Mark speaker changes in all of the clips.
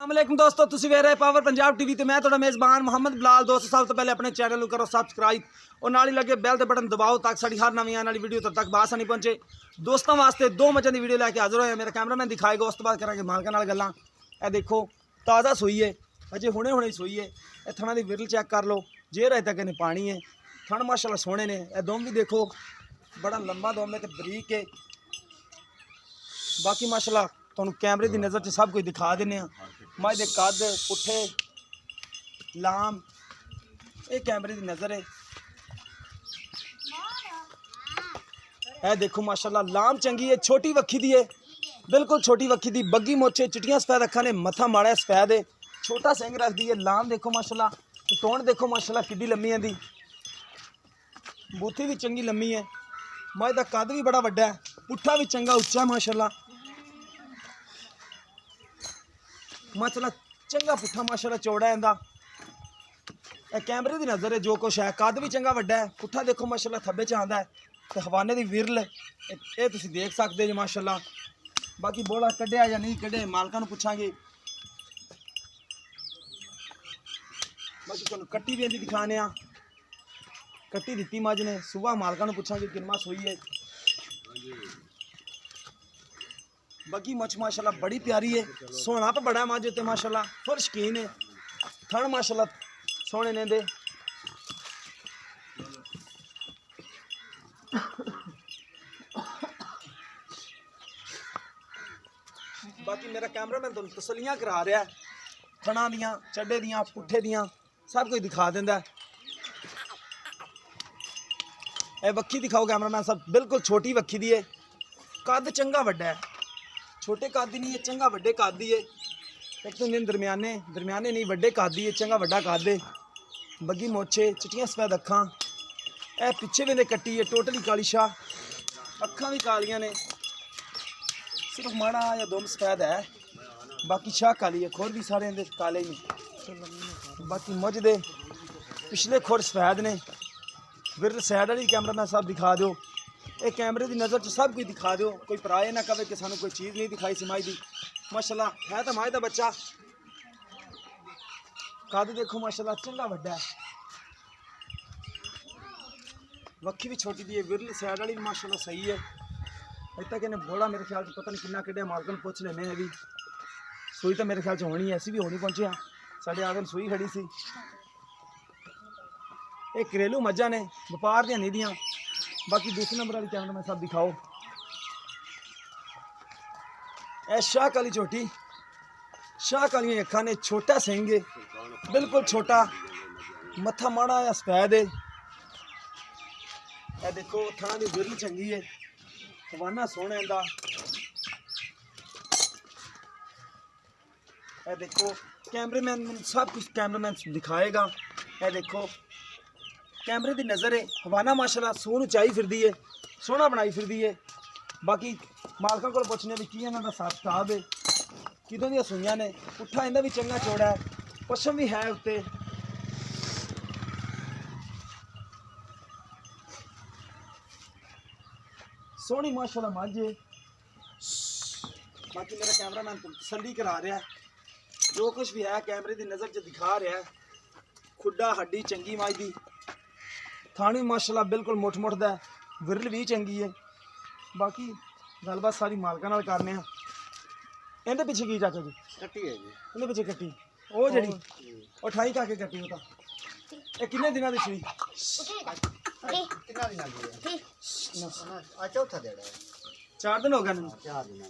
Speaker 1: अस्सलामुअलैकुम दोस्तों, तुसी वे रहे पावर पंजाब टीवी ते मैं थोड़ा मेज़बान मोहम्मद बिलाल। दोस्तों सब तो पहले अपने चैनल को करो सब्सक्राइब और नाल ही लगे बैल के बटन दबाओ ताकि साड़ी हर नवी आने वाली वीडियो तक बासानी पहुंचे। दोस्तों वास्ते दो मज़े की वीडियो लैके हाजिर होया। मेरा कैमरामैन दिखाएगा, उस तो बाद करांगे मालकां नाल गल्लां। ए देखो ताज़ा सूई है, अजे हुणे हुणे सूई है। ए थणा दी विरल चेक कर लो, जे अजे तक इन्हें पानी है। थण माशाल्लाह सोहणे ने। ए दोम भी देखो बड़ा लंबा दोम है ते बरीक है। बाकी माशाल्लाह तुहानूं कैमरे की नज़र च सब कुछ दिखा देने। मझ दे कद पुट्ठे लाम ये कैमरे की नज़र है। ए देखो माशाल्लाह लाम चंगी है, छोटी वक्खी दी है, बिल्कुल छोटी वक्खी दी। बग्गी मोचे चिट्टियां सफेद अखा ने, मथा माड़ा सफेद है, छोटा सिंग रखती है। लाम देखो माशाल्लाह, टोन देखो माशाल्लाह किड्डी लम्मी है दी, बूथी भी चंगी लम्मी है। मझ दा कद भी बड़ा वड्डा है, पुट्ठा भी चंगा उच्चा है माशाल्लाह। माशाल्लाह चंगा पुट्ठा माशाल्लाह चौड़ा है इंदा। कैमरे की नज़र है जो कुछ है। कद भी चंगा वड्डा है, पुट्ठा देखो माशाल्लाह थब्बे च आंदा है ते हवाने की विरल ये तुसीं देख सकते हो माशाल्लाह। बाकी बोला कढ़िया या नहीं कढ़े मालकां नूं पुछांगे। बाकी तुहानूं कट्टी भी इंदी दिखाने आ, कट्टी दित्ती मझ ने। सुबह मालकां नूं पुछांगे किन्ना सूई है। बग्गी मछ माशाल्लाह बड़ी प्यारी है, सोना तो बड़ा मझ ते माशाल्लाह फुल शकीन है। थण माशाल्लाह सोने ने दे। बाकी मेरा कैमरामैन तुहानूं तसलियां करा रहा है, थणा दियां चड्डे दियां पुट्ठे दियां सब कुछ दिखा दिंदा है। ए वक्खी दिखाओ कैमरामैन साहब, बिल्कुल छोटी वक्खी दी है, कद चंगा वड्डा है, छोटे कद नहीं है, चंगा वड्डे कद ही है। एक तो दिन दरम्याने दरम्याने नहीं वड्डे कद ही है, चंगा वड्डा कद है। बग्गी मोछे चिट्टियां सफेद अखां, ए पिछे भी ने कट्टी है, टोटली काली शाह, अखां भी कालियां ने, सिर्फ माड़ा या दुम सफेद है, बाकी शाह काली है। खोर भी सारे इंदे काले ही ने। बाकी मुझ दे पिछले खोर सफेद ने। विरल सैड वाली कैमरामैन साहब दिखा दो, ये कैमरे की नज़र च सब कुछ दिखा दो, कोई पराए ना कहे कि सानू कोई चीज़ नहीं दिखाई समाई दी। माशाल्लाह है तो माए का बच्चा, कद देखो माशाल्लाह चंगा वड्डा है, वक्खी भी छोटी दी है। विरल सैड वाली माशाल्लाह सही है। अजे तक इन्हें बोला मेरे ख्याल से पता नहीं कितना कढ़िया, मालक नूं पुछ लेने अभी। सूई तो मेरे ख्याल से होनी है, ऐसी भी होनी पहुंचे साढ़े आगे सूई खड़ी सी। ये घरेलू मझां ने, व्यापार दियां नहीं दियां। बाकी दूसरे नंबर वाली कैमरा में सब दिखाओ। ए शाह काली झोटी, शाह कालियां अखां ने, छोटा सिंह है, बिल्कुल छोटा, मत्था माड़ा या सफेद है। ए देखो थां दी विरल चंगी है, हवाना सोहना इंदा। ए देखो कैमरेमैन सब कुछ कैमरामैन दिखाएगा। ए देखो कैमरे की नज़र है, हवाना माशाल्लाह सोहन उचाई फिरदी है, सोहना बनाई फिरदी है। बाकी मालकां को पुछने भी की इन्हां दा हिसाब किताब है, कितों दी सूइयां ने। पुट्ठा इंदा भी चंगा चौड़ा है, पशम भी है उत्ते। सोहनी माशाल्लाह मझ है। बाकी मेरा कैमरामैन तसल्ली करा रहा है, जो कुछ भी है कैमरे की नज़र च दिखा रहा है। खुड्डा हड्डी चंगी मझ दी, थानी माशाल्लाह बिल्कुल मुठ मुठ दा, विरल भी चंगी है। बाकी गलबात सारी मालकां नाल करने आ। इहदे पिछे की चाचा जी कट्टी है जी, इहदे पिछे कट्टी वो जड़ी ਉਹ 28 का के कट्टी होता। ये कितने दिनों दी सुई? कितना दिन लगी है? आज चौथा दिन है, 4 दिन हो गए ना। 4 दिन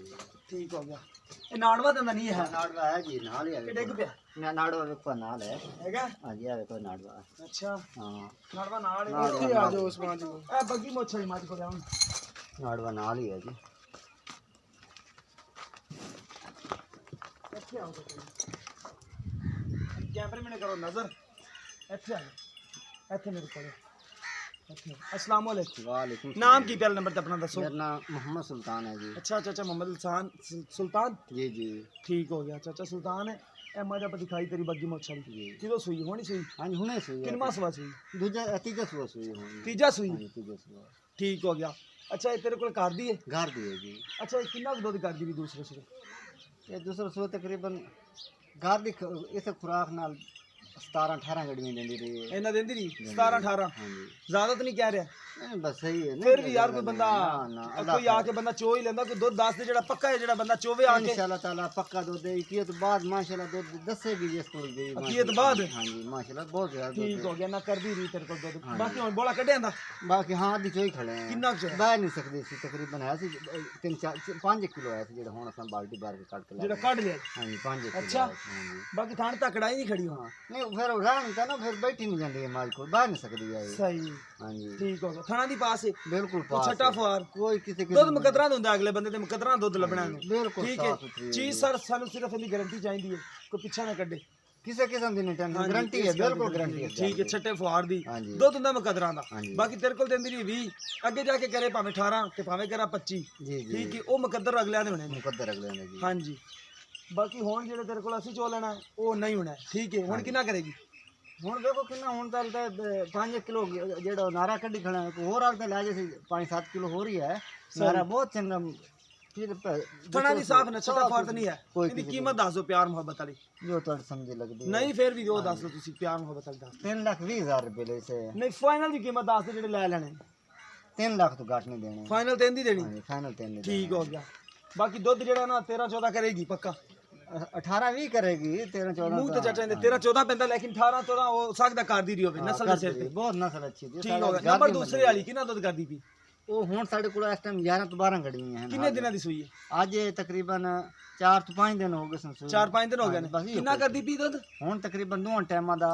Speaker 1: ठीक हो गया। ये नाड़वा तो नहीं है? नाड़वा है जी, नाल ही है। डिग पिया ना नाड़वा देखो नाल हैगा। हां जी, आ देखो नाड़वा। अच्छा हां नाड़वा नाल है। इथे आ जाओ उस मां जी को। ए बग्गी मोछा ही मां जी को जाऊं, नाड़वा नाल ही है जी। इथे आओ कैमरे में करो नजर, इथे आ जाओ, इथे मेरे को। अस्सलाम वालेकुम। नाम की पहले नंबर ते अपना दसो। मेरा नाम मोहम्मद सुल्तान है जी। अच्छा चाचा मोहम्मद सुल्तान जी जी ठीक हो गया। चाचा सुल्तान है। ए मजा पर दिखाई तेरी बग्गी मोछा जी, किदो सुई होनी सुई? हां जी हुने सुई। किनमा सुआ सुई? दूजा तीजा सुआ सुई होनी। तीजा सुई? हां जी तीजा सुआ ठीक हो गया। अच्छा ये तेरे को घर दी है? घर दी है जी। अच्छा कितना दूध कर दी दूसरे सुए? ये दूसरा सुआ तकरीबन
Speaker 2: घर दी इस खुराक नाल 17-18 गड्डियां देंदी रही है।
Speaker 1: ਇਹਨਾਂ ਦਿੰਦੀ ਨਹੀਂ 17 18
Speaker 2: हाँ जी
Speaker 1: ਜ਼ਿਆਦਾ ਤਾਂ ਨਹੀਂ ਕਹਿ ਰਿਹਾ
Speaker 2: नहीं बस सही है
Speaker 1: ਫਿਰ ਵੀ ਯਾਰ ਕੋਈ ਬੰਦਾ
Speaker 2: ना
Speaker 1: ਕੋਈ ਆ ਕੇ ਬੰਦਾ ਚੋ ਹੀ ਲੈਂਦਾ ਕੋਈ ਦੁੱਧ ਦੱਸ ਦੇ ਜਿਹੜਾ ਪੱਕਾ ਹੈ ਜਿਹੜਾ ਬੰਦਾ ਚੋਵੇ ਆ ਕੇ
Speaker 2: इंशाल्लाह ताला पक्का दूध है की तो बाद माशाल्लाह दूध दसेगी जिस को गई
Speaker 1: अकीयत बाद
Speaker 2: हाँ जी माशाल्लाह बहुत ज्यादा
Speaker 1: ਠੀਕ ਹੋ ਗਿਆ ਨਾ ਕਰਦੀ ਰਹੀ ਤੇਰੇ ਕੋਲ ਦੁੱਧ ਬਾਕੀ ਹੁਣ ਬੋਲਾ ਕੱਢਿਆ ਦਾ
Speaker 2: बाकी हाँ दी चोई खड़े हैं
Speaker 1: ਕਿੰਨਾ ਕੁ
Speaker 2: बह नहीं सकते सी तकरीबन है सी 3-4-5 किलो है सी जेड़ा हुन असां बाल्टी भर के काट के
Speaker 1: ਜਿਹੜਾ ਕੱਢ ਲਿਆ
Speaker 2: हाँ जी 5 किलो
Speaker 1: अच्छा।
Speaker 2: हाँ जी
Speaker 1: ਬਾਕੀ ਥਾਣ ਤੱਕੜਾ ਹੀ ਨਹੀਂ ਖੜੀ ਹੁਣ
Speaker 2: हाँ नहीं फिर रहन का ना फिर बैठी नहीं जाती है माल को बह नहीं सकती है
Speaker 1: ਸਹੀ
Speaker 2: हाँ जी
Speaker 1: ਠੀਕ ਹੋ ਗਿਆ ਥਾਣਾ ਦੀ ਪਾਸ ਹੈ
Speaker 2: बिल्कुल
Speaker 1: ਉਹ
Speaker 2: पास
Speaker 1: ਛੱਟਾ
Speaker 2: है।
Speaker 1: ਫੁਆਰ
Speaker 2: कोई किसी के
Speaker 1: ਦੁੱਧ ਮੁਕੱਦਰਾਂ ਦਾ ਹੁੰਦਾ ਅਗਲੇ ਬੰਦੇ ਤੇ ਮੁਕੱਦਰਾਂ ਦੁੱਧ ਲੱਭਣਾ ਇਹਨੂੰ
Speaker 2: बिल्कुल
Speaker 1: ਠੀਕ
Speaker 2: साफ
Speaker 1: ਹੈ
Speaker 2: सुथरी
Speaker 1: ਚੀਜ਼ ਸਰ ਸਾਨੂੰ ਸਿਰਫ ਇਹਦੀ ਗਾਰੰਟੀ ਚਾਹੀਦੀ ਹੈ ਕੋਈ ਪਿੱਛਾ ਨਾ ਕੱਢੇ
Speaker 2: किसी किस्म की नहीं टेंशन गारंटी है बिल्कुल गारंटी है
Speaker 1: ਠੀਕ ਹੈ ਛੱਟੇ ਫੁਆਰ ਦੀ
Speaker 2: ਹਾਂਜੀ।
Speaker 1: ਦੁੱਧ ਹੁੰਦਾ ਮੁਕੱਦਰਾਂ ਦਾ
Speaker 2: ਹਾਂਜੀ।
Speaker 1: ਬਾਕੀ ਤੇਰੇ ਕੋਲ ਦਿੰਦੀ ਨਹੀਂ 20 ਅੱਗੇ ਜਾ ਕੇ ਕਰੇ ਭਾਵੇਂ 18 ਤੇ ਭਾਵੇਂ ਕਰਾ 25
Speaker 2: जी जी
Speaker 1: ਠੀਕ ਹੈ ਉਹ ਮੁਕੱਦਰ ਅਗਲਿਆਂ ਦੇ ਹੋਣੇ ਨੇ
Speaker 2: मुकद्दर अगले ने जी
Speaker 1: ਹਾਂਜੀ ਬਾਕੀ ਹੁਣ ਜਿਹੜੇ ਤੇਰੇ ਕੋਲ ਅਸੀਂ ਚੋ ਲੈਣਾ ਹੈ, ਉਹ ਨਹੀਂ ਹੋਣਾ ਹੈ, ਠੀਕ ਹੈ ਹੁਣ ਕਿੰਨਾ ਕਰੇਗੀ
Speaker 2: ਹੁਣ ਦੇਖੋ ਕਿੰਨਾ ਹੁਣ ਤਾਂ 5 ਕਿਲੋ ਜਿਹੜਾ ਨਾਰਾ ਕੱਢੀ ਖੜਾ ਹੈ ਹੋਰ ਆਗ ਤੇ ਲੈ ਜੇ 5-7 ਕਿਲੋ ਹੋ ਰਹੀ ਹੈ ਨਾਰਾ ਬਹੁਤ ਚੰਗਾ ਫਿਰ
Speaker 1: ਥਣਾ ਦੀ ਸਾਫ ਨਾ ਛੱਟਾ ਫੁਆਰ ਤਾਂ ਨਹੀਂ ਹੈ
Speaker 2: ਕੋਈ
Speaker 1: ਇਹਦੀ ਕੀਮਤ ਦੱਸ ਦਿਓ ਪਿਆਰ ਮੁਹੱਬਤ ਵਾਲੀ
Speaker 2: ਜੋ ਤੁਹਾਡੇ ਸਮਝ ਲੱਗਦੀ
Speaker 1: ਨਹੀਂ ਫਿਰ ਵੀ ਉਹ ਦੱਸ ਦਿਓ ਤੁਸੀਂ ਪਿਆਰ ਮੁਹੱਬਤ ਵਾਲੀ ਦੱਸ
Speaker 2: 3,20,000 ਰੁਪਏ ਲੈ ਸੇ
Speaker 1: ਨਹੀਂ ਫਾਈਨਲ ਦੀ ਕੀਮਤ ਦੱਸ ਦਿਓ ਜਿਹੜੇ ਲੈ ਲੈਣੇ
Speaker 2: 3 ਲੱਖ ਤੋਂ ਘੱਟ ਨਹੀਂ ਦੇਣੇ
Speaker 1: ਫਾਈਨਲ ਤੇ ਇਹਦੀ ਦੇਣੀ
Speaker 2: ਹਾਂਜੀ ਫਾਈਨਲ 3
Speaker 1: ਠੀਕ ਹੋ ਗਿਆ ਬਾਕੀ ਦੁੱਧ ਜਿਹੜਾ ਨਾ 13 14 ਕਰੇਗੀ ਪੱਕਾ
Speaker 2: 18-20 ਕਰੇਗੀ 13-14
Speaker 1: ਮੂੰਹ ਤੇ ਚਟਾਂ ਦੇ 13 14 ਪੈਂਦਾ ਲੇਕਿਨ 18 14 ਹੋ ਸਕਦਾ ਕਰਦੀ ਰਹੀ ਹੋਵੇ ਨਸਲ ਦੇ ਸਿਰ ਤੇ
Speaker 2: ਬਹੁਤ ਨਸਲ ਅੱਛੀ ਦੀ
Speaker 1: ਠੀਕ ਹੋ ਗਿਆ ਨੰਬਰ ਦੂਸਰੇ ਵਾਲੀ ਕਿੰਨਾ ਦੁੱਧ ਕਰਦੀ ਪਈ
Speaker 2: ਉਹ ਹੁਣ ਸਾਡੇ ਕੋਲ ਇਸ ਟਾਈਮ 11 ਤੋਂ 12 ਗੱਡੀਆਂ ਹਨ
Speaker 1: ਕਿੰਨੇ ਦਿਨਾਂ ਦੀ ਸੂਈ ਹੈ
Speaker 2: ਅੱਜ ਇਹ ਤਕਰੀਬਨ 4 ਤੋਂ 5 ਦਿਨ ਹੋ ਗਏ ਸੰਸੂ
Speaker 1: 4-5 ਦਿਨ ਹੋ ਗਏ ਨੇ
Speaker 2: ਬਸ ਇਹੋ
Speaker 1: ਕਿੰਨਾ ਕਰਦੀ ਪਈ ਦੁੱਧ
Speaker 2: ਹੁਣ ਤਕਰੀਬਨ ਦੋਹਾਂ ਟਾਈਮਾਂ ਦਾ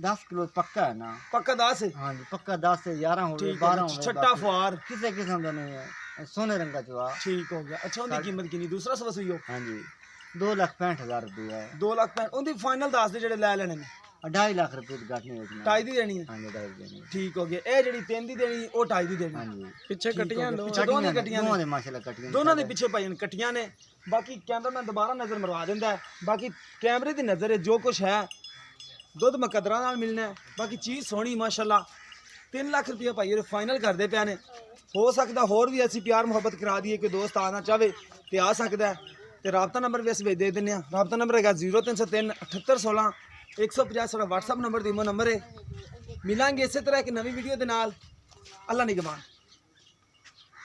Speaker 2: 10 ਕਿਲੋ ਪੱਕਾ ਹੈ ਨਾ
Speaker 1: ਪੱਕਾ 10 ਹੈ
Speaker 2: ਹਾਂਜੀ ਪੱਕਾ 10 ਤੇ 11 ਹੋਵੇ
Speaker 1: ਠੀਕ
Speaker 2: 12
Speaker 1: ਹੈ
Speaker 2: ਹੋਵੇ
Speaker 1: ਛੱਟਾ ਫੁਆਰ
Speaker 2: ਕਿਸੇ ਕਿਸਮ ਦਾ ਨਹੀਂ ਹੈ ਸੋਨੇ ਰੰਗਾ ਚਵਾ
Speaker 1: ਠੀਕ ਹੋ ਗਿਆ ਅੱਛਾ ਉਹਦੀ ਕੀਮਤ ਕਿੰਨੀ ਦੂਸਰਾ ਸਵਾ ਸੂਈ ਹੋ
Speaker 2: ਹਾਂਜੀ 2,65,000 ਰੁਪਏ ਹੈ
Speaker 1: 2 ਲੱਖ ਪੈਣ ਉਹਦੀ ਫਾਈਨਲ ਦੱਸ ਦੇ ਜਿਹੜੇ ਲੈ ਲੈਣੇ ਨੇ
Speaker 2: 2.5 ਲੱਖ ਰੁਪਏ ਦੀ ਘੱਟ ਨਹੀਂ ਹੋਣੀ
Speaker 1: ਟਾਈ ਦੀ ਦੇਣੀ ਹੈ
Speaker 2: ਹਾਂਜੀ 2.5 ਦੇਣੀ
Speaker 1: ਠੀਕ ਹੋ ਗਿਆ ਇਹ ਜਿਹੜੀ 3 ਦੀ ਦੇਣੀ ਉਹ ਟਾਈ ਦੀ ਦੇਣੀ
Speaker 2: ਹਾਂਜੀ
Speaker 1: ਪਿੱਛੇ ਕੱਟੀਆਂ ਦੋਨੇ ਕੱਟੀਆਂ
Speaker 2: ਦੋਵਾਂ
Speaker 1: ਨੇ
Speaker 2: ਦੇ ਮਾਸ਼ਾਅੱਲਾ ਕੱਟੀਆਂ
Speaker 1: ਦੋਨਾਂ ਦੇ ਪਿੱਛੇ ਭਾਈ ਕੱਟੀਆਂ ਨੇ ਬਾਕੀ ਕੈਮਰਾਮੈਨ ਦੁਬਾਰਾ ਨਜ਼ਰ ਮਰਵਾ ਦਿੰਦਾ ਹੈ ਬਾਕੀ ਕੈਮਰੇ ਦੀ ਨਜ਼ਰ ਹੈ ਜੋ ਕੁਝ ਹੈ ਦੁੱਧ ਮੁਕੱਦਰਾਂ ਨਾਲ ਮਿਲਣਾ ਹੈ ਬਾਕੀ ਚੀਜ਼ ਸੋਹਣੀ ਮਾਸ਼ਾਅੱਲਾ 3 ਲੱਖ ਰੁਪਏ ਭਾਈ ਇਹ ਫਾਈਨਲ ਕਰਦੇ ਪਿਆ ਨੇ ਹੋ ਸਕਦਾ ਹੋਰ ਵੀ ਅਸੀਂ ਪਿਆਰ ਮੁਹੱਬਤ ਕਰਾ ਦਈਏ ਕਿ ਦੋਸਤ ਆਣਾ ਚਾਹੇ ਤੇ ਆ ਸਕਦਾ ਹੈ ਤੇ ਰਾਬਤਾ ਨੰਬਰ ਵੀ ਅਸੀਂ ਦੇ ਦਿੰਦੇ ਹਾਂ ਰਾਬਤਾ ਨੰਬਰ ਹੈਗਾ 0303 7816 150 ਸਾਡਾ WhatsApp ਨੰਬਰ ਤੇ ਇਮੋ ਨੰਬਰ ਹੈ ਮਿਲਾਂਗੇ ਇਸੇ ਤਰ੍ਹਾਂ ਇੱਕ ਨਵੀਂ ਵੀਡੀਓ ਦੇ ਨਾਲ ਅੱਲਾ ਨਿਗਮਾਨ